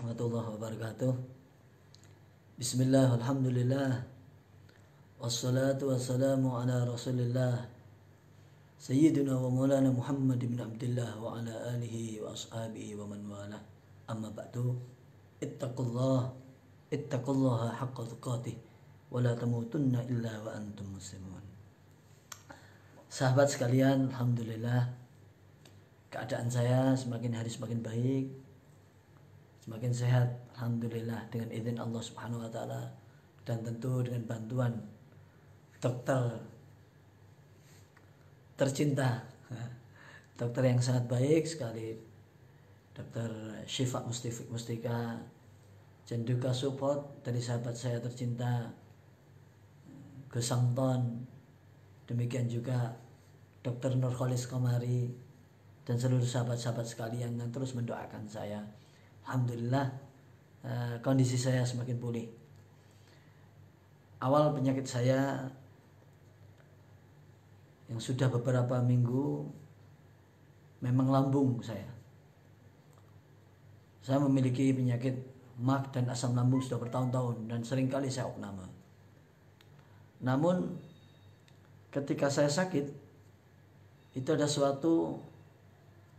warahmatullahi wabarakatuh. Bismillah, alhamdulillah, wassalatu wassalamu ala rasulillah Sayyidina wa maulana Muhammad bin Abdullah wa ala alihi wa ashabihi wa man wala. Amma ba'du. Ittaqullaha haqqa tuqatih wa la tamutunna illa wa antum muslimun. Sahabat sekalian, alhamdulillah keadaan saya semakin hari semakin baik, semakin sehat, alhamdulillah, dengan izin Allah Subhanahu wa taala, dan tentu dengan bantuan dokter tercinta, dokter yang sangat baik sekali, Dokter Syifa Mustifik Mustika, dan juga support dari sahabat saya tercinta Gus Samton, demikian juga Dokter Nurholis Komari, dan seluruh sahabat-sahabat sekalian yang terus mendoakan saya. Alhamdulillah, kondisi saya semakin pulih. Awal penyakit saya yang sudah beberapa minggu memang lambung saya. Saya memiliki penyakit MAG dan asam lambung sudah bertahun-tahun dan seringkali saya opname. Namun ketika saya sakit, itu ada sesuatu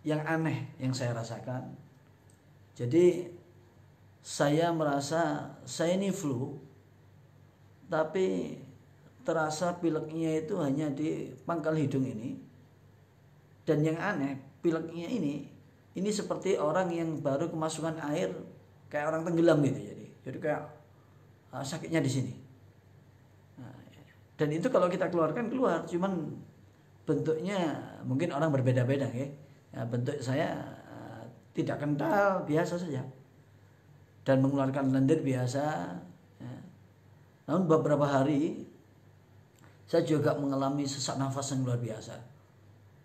yang aneh yang saya rasakan. Jadi saya merasa saya ini flu, tapi terasa pileknya itu hanya di pangkal hidung ini. Dan yang aneh, pileknya ini seperti orang yang baru kemasukan air, kayak orang tenggelam gitu. Jadi kayak sakitnya di sini. Dan itu kalau kita keluarkan keluar, cuman bentuknya mungkin orang berbeda-beda ya. Bentuk saya tidak kental, biasa saja, dan mengeluarkan lendir biasa ya. Namun beberapa hari saya juga mengalami sesak nafas yang luar biasa.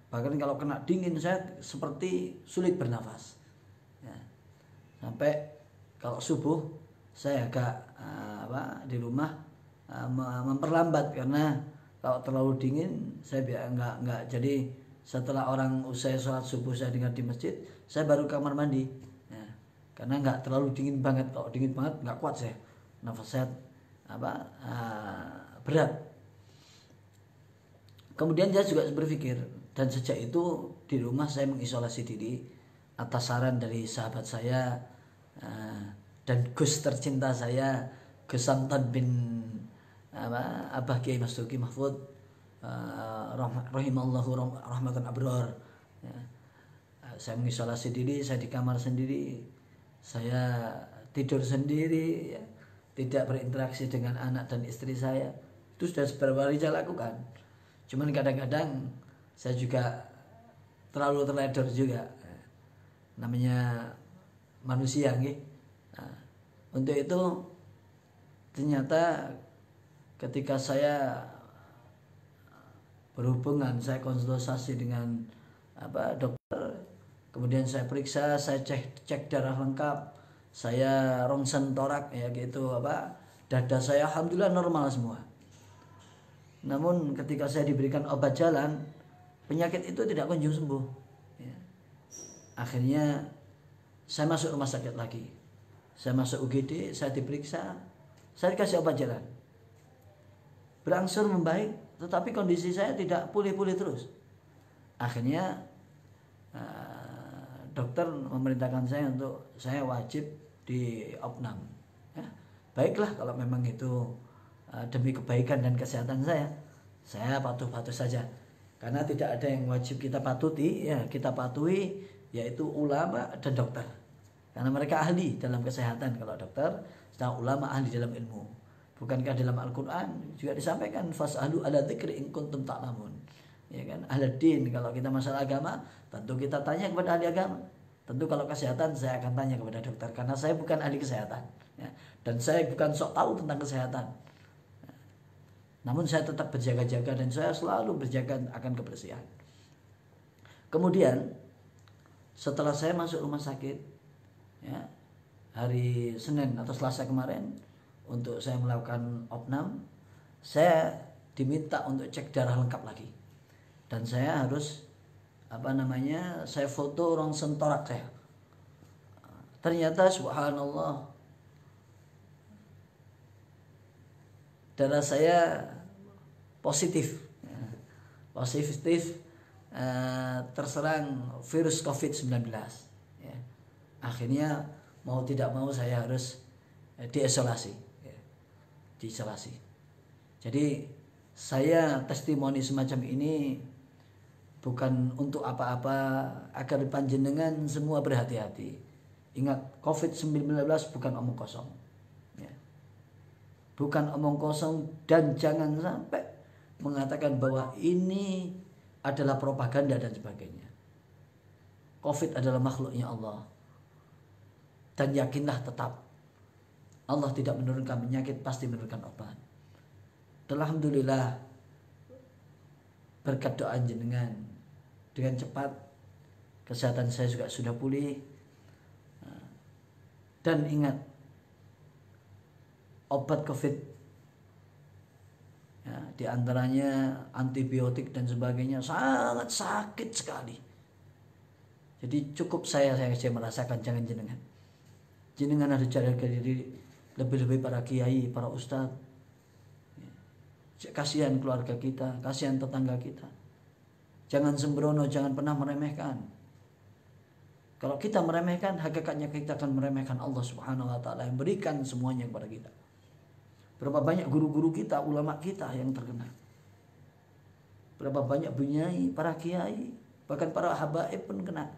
Bahkan kalau kena dingin saya seperti sulit bernafas ya. Sampai kalau subuh saya agak di rumah memperlambat, karena kalau terlalu dingin saya biar enggak. Jadi setelah orang usai sholat subuh saya dengar di masjid, saya baru kamar mandi ya, karena nggak terlalu dingin banget. Kalau dingin banget nggak kuat saya, nafas saya berat. Kemudian saya juga berpikir, dan sejak itu di rumah saya mengisolasi diri atas saran dari sahabat saya dan Gus tercinta saya, Gus Samton bin Abah Kiai Mas Duki Mahfud rahimallahu rahmatan abrar ya. Saya mengisolasi diri, saya di kamar sendiri, saya tidur sendiri ya. Tidak berinteraksi dengan anak dan istri saya. Itu sudah beberapa hari saya lakukan. Cuman kadang-kadang saya juga terlalu terledor juga, namanya manusia gitu. Nah, untuk itu ternyata ketika saya berhubungan, saya konsultasi dengan dokter, kemudian saya periksa, saya cek darah lengkap, saya rongsen torak ya gitu, dada saya alhamdulillah normal semua. Namun ketika saya diberikan obat jalan, penyakit itu tidak kunjung sembuh ya. Akhirnya saya masuk rumah sakit lagi, saya masuk UGD, saya diperiksa, saya dikasih obat jalan, berangsur membaik, tetapi kondisi saya tidak pulih-pulih terus. Akhirnya dokter memerintahkan saya untuk saya wajib di opnam ya. Baiklah, kalau memang itu demi kebaikan dan kesehatan saya patuh-patuh saja, karena tidak ada yang wajib kita patuhi ya, kita patuhi yaitu ulama dan dokter, karena mereka ahli dalam kesehatan. Kalau dokter, sedang ulama ahli dalam ilmu. Bukankah dalam Al-Quran juga disampaikan fas'alu ala dzikri in kuntum ta'lamun, ya kan, ahli din. Kalau kita masalah agama, tentu kita tanya kepada ahli agama. Tentu kalau kesehatan saya akan tanya kepada dokter, karena saya bukan ahli kesehatan ya, dan saya bukan sok tahu tentang kesehatan. Namun saya tetap berjaga-jaga dan saya selalu berjaga akan kebersihan. Kemudian setelah saya masuk rumah sakit ya, hari Senin atau Selasa kemarin, untuk saya melakukan opnam, saya diminta untuk cek darah lengkap lagi, dan saya harus saya foto rongsen torak saya. Ternyata subhanallah, darah saya positif, terserang virus COVID-19. Ya. Akhirnya mau tidak mau saya harus diisolasi, ya. Diisolasi. Jadi saya testimoni semacam ini bukan untuk apa-apa, agar panjenengan semua berhati-hati. Ingat, COVID-19 bukan omong kosong, ya. Bukan omong kosong, dan jangan sampai mengatakan bahwa ini adalah propaganda dan sebagainya. COVID adalah makhluknya Allah. Dan yakinlah tetap, Allah tidak menurunkan penyakit, pasti menurunkan obat. Alhamdulillah, berkat doa jenengan, dengan cepat kesehatan saya juga sudah pulih. Dan ingat, obat COVID, ya, diantaranya antibiotik dan sebagainya, sangat sakit sekali. Jadi cukup saya merasakan, jangan jenengan. Jenengan harus jaga diri, lebih-lebih para kiai, para ustadz. Kasihan keluarga kita, kasihan tetangga kita. Jangan sembrono, jangan pernah meremehkan. Kalau kita meremehkan, hakikatnya kita akan meremehkan Allah Subhanahu wa taala yang berikan semuanya kepada kita. Berapa banyak guru-guru kita, ulama kita yang terkena. Berapa banyak bunyai, para kiai, bahkan para habaib pun kena.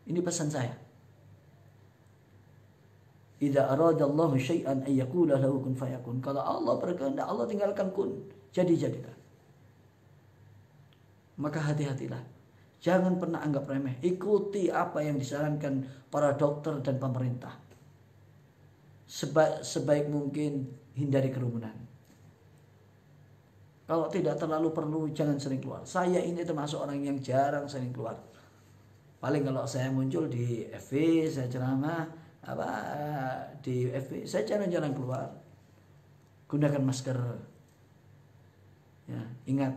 Ini pesan saya. Idza aradallahu syai'an ay yaqula lahu kun fayakun. Kalau Allah berkehendak, Allah tinggalkan kun, jadi-jadilah. Maka hati-hatilah. Jangan pernah anggap remeh. Ikuti apa yang disarankan para dokter dan pemerintah. Sebaik mungkin hindari kerumunan. Kalau tidak terlalu perlu, jangan sering keluar. Saya ini termasuk orang yang jarang sering keluar. Paling kalau saya muncul di FB, saya ceramah di FB, saya jarang-jarang keluar. Gunakan masker. Ya, ingat,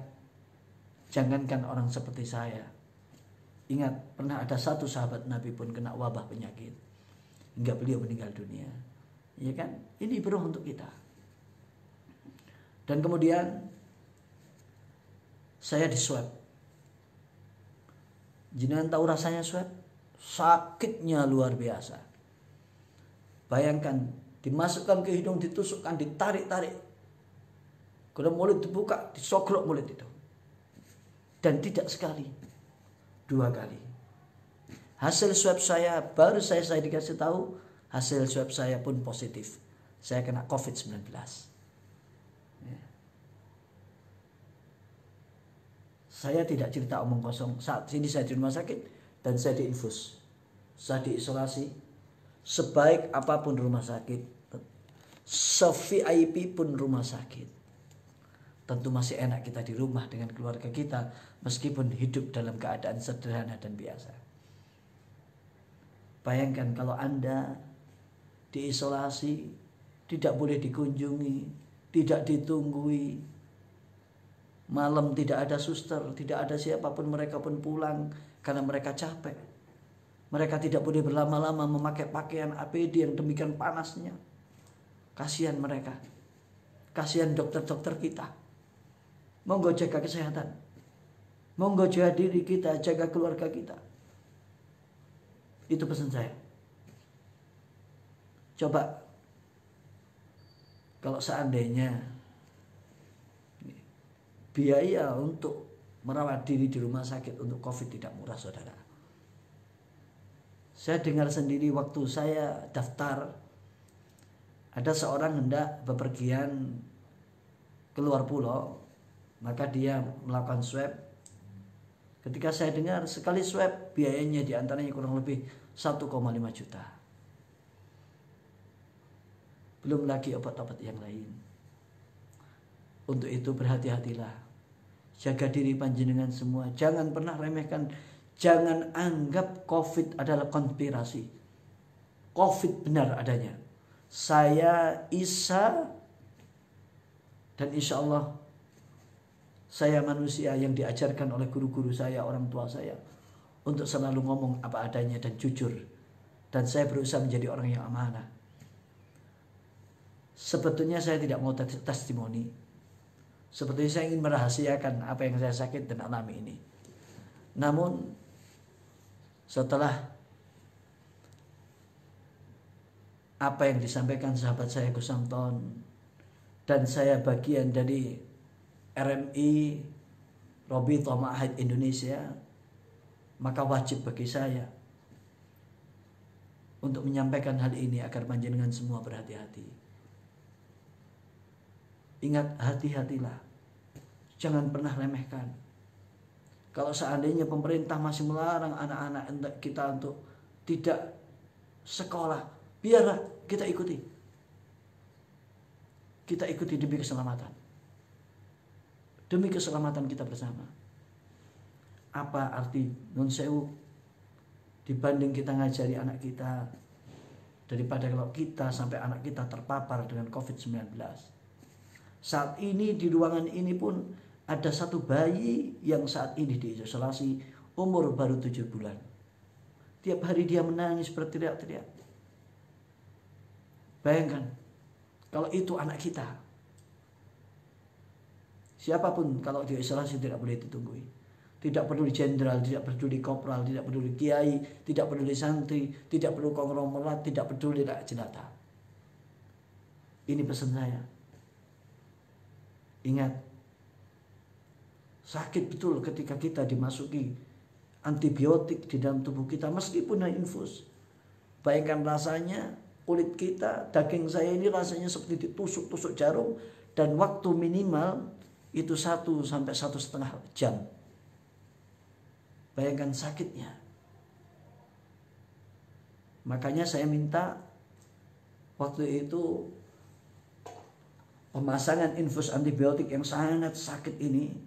jangankan orang seperti saya. Ingat, pernah ada satu sahabat Nabi pun kena wabah penyakit hingga beliau meninggal dunia. Ya kan? Ini ibrah untuk kita. Dan kemudian saya diswab. Jenengan tahu rasanya swab? Sakitnya luar biasa. Bayangkan, dimasukkan ke hidung, ditusukkan, ditarik-tarik. Kalau mulut dibuka, disoglok mulut itu. Dan tidak sekali, 2 kali. Hasil swab saya, baru saya dikasih tahu, hasil swab saya pun positif. Saya kena COVID-19. Ya. Saya tidak cerita omong kosong. Saat ini saya di rumah sakit dan saya diinfus. Saya diisolasi. Sebaik apapun rumah sakit, se-VIP pun rumah sakit, tentu masih enak kita di rumah dengan keluarga kita, meskipun hidup dalam keadaan sederhana dan biasa. Bayangkan kalau Anda diisolasi, tidak boleh dikunjungi, tidak ditunggui, malam tidak ada suster, tidak ada siapapun, mereka pun pulang karena mereka capek. Mereka tidak boleh berlama-lama memakai pakaian APD yang demikian panasnya. Kasihan mereka. Kasihan dokter-dokter kita. Monggo jaga kesehatan. Monggo jaga diri kita, jaga keluarga kita. Itu pesan saya. Coba, kalau seandainya biaya untuk merawat diri di rumah sakit untuk COVID tidak murah, saudara. Saya dengar sendiri waktu saya daftar, ada seorang hendak bepergian keluar pulau, maka dia melakukan swab. Ketika saya dengar sekali swab biayanya diantaranya kurang lebih 1,5 juta. Belum lagi obat-obat yang lain. Untuk itu berhati-hatilah. Jaga diri panjenengan semua. Jangan pernah remehkan. Jangan anggap COVID adalah konspirasi. COVID benar adanya. Saya Isa, dan insya Allah saya manusia yang diajarkan oleh guru-guru saya, orang tua saya, untuk selalu ngomong apa adanya dan jujur dan saya berusaha menjadi orang yang amanah. Sebetulnya saya tidak mau testimoni. Sebetulnya saya ingin merahasiakan apa yang saya sakit dan alami ini. Namun setelah apa yang disampaikan sahabat saya Gus Samton, dan saya bagian dari RMI Robitoh Ma'had Indonesia, maka wajib bagi saya untuk menyampaikan hal ini agar panjenengan semua berhati-hati. Ingat, hati-hatilah. Jangan pernah remehkan. Kalau seandainya pemerintah masih melarang anak-anak kita untuk tidak sekolah, biarlah kita ikuti. Kita ikuti demi keselamatan. Demi keselamatan kita bersama. Apa arti nun sewu dibanding kita ngajari anak kita, daripada kalau kita sampai anak kita terpapar dengan COVID-19. Saat ini di ruangan ini pun ada satu bayi yang saat ini diisolasi, umur baru 7 bulan. Tiap hari dia menangis berteriak-teriak. Bayangkan, kalau itu anak kita. Siapapun kalau diisolasi tidak boleh ditunggui. Tidak peduli jenderal, tidak peduli kopral, tidak peduli kiai, tidak peduli santri, tidak peduli konglomerat, tidak peduli rakyat jelata. Ini pesan saya. Ingat, sakit betul ketika kita dimasuki antibiotik di dalam tubuh kita meskipun hanya infus. Bayangkan rasanya, kulit kita, daging saya ini rasanya seperti ditusuk-tusuk jarum, dan waktu minimal itu 1 sampai 1,5 jam. Bayangkan sakitnya. Makanya saya minta waktu itu pemasangan infus antibiotik yang sangat sakit ini,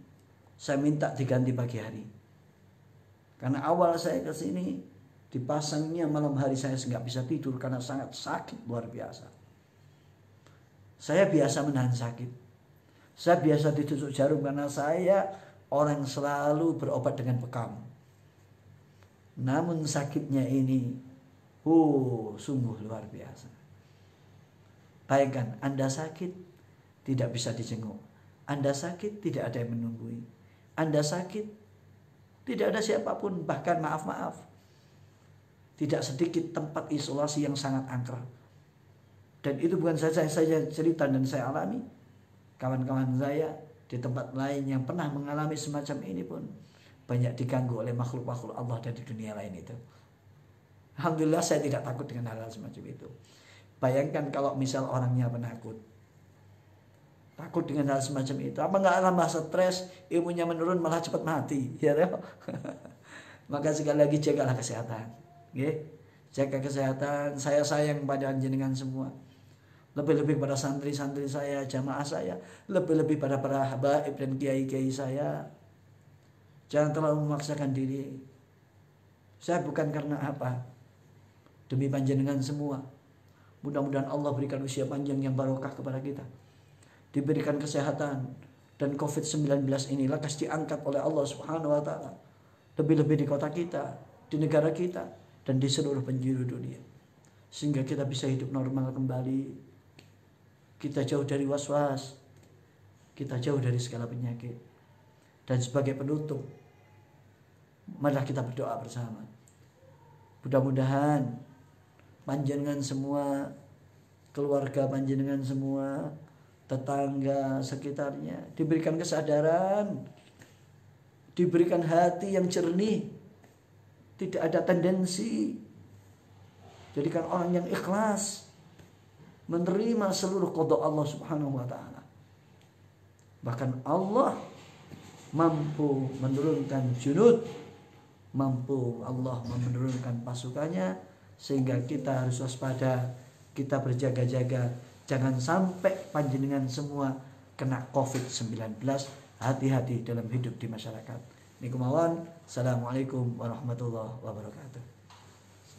saya minta diganti pagi hari. Karena awal saya ke sini dipasangnya malam hari, saya nggak bisa tidur karena sangat sakit luar biasa. Saya biasa menahan sakit. Saya biasa ditusuk jarum karena saya orang selalu berobat dengan bekam. Namun sakitnya ini, sungguh luar biasa. Bayangkan, Anda sakit tidak bisa dijenguk. Anda sakit tidak ada yang menunggui. Anda sakit tidak ada siapapun, bahkan maaf-maaf, tidak sedikit tempat isolasi yang sangat angker. Dan itu bukan saja saya cerita dan saya alami. Kawan-kawan saya di tempat lain yang pernah mengalami semacam ini pun banyak diganggu oleh makhluk-makhluk Allah dari dunia lain itu. Alhamdulillah saya tidak takut dengan hal-hal semacam itu. Bayangkan kalau misal orangnya penakut, takut dengan hal semacam itu, apa nggak tambah stres, imunnya menurun, malah cepat mati, ya toh? Maka sekali lagi jagalah kesehatan, okay? Jaga kesehatan. Saya sayang pada jenengan semua, lebih-lebih pada santri-santri saya, jamaah saya, lebih-lebih pada para habaib dan kiai-kiai saya. Jangan terlalu memaksakan diri. Saya bukan karena apa, demi panjenengan semua. Mudah-mudahan Allah berikan usia panjang yang barokah kepada kita, diberikan kesehatan, dan COVID-19 ini lekas diangkat oleh Allah Subhanahu wa taala. Lebih-lebih di kota kita, di negara kita, dan di seluruh penjuru dunia. Sehingga kita bisa hidup normal kembali. Kita jauh dari was-was. Kita jauh dari segala penyakit. Dan sebagai penutup, marilah kita berdoa bersama. Mudah-mudahan panjenengan semua, keluarga panjenengan semua, tetangga sekitarnya diberikan kesadaran, diberikan hati yang jernih, tidak ada tendensi. Jadikan orang yang ikhlas menerima seluruh qada Allah Subhanahu wa taala. Bahkan Allah mampu menurunkan junud, mampu Allah menurunkan pasukannya, sehingga kita harus waspada, kita berjaga-jaga. Jangan sampai panjenengan semua kena COVID-19. Hati-hati dalam hidup di masyarakat. Niku mawon. Assalamualaikum warahmatullahi wabarakatuh.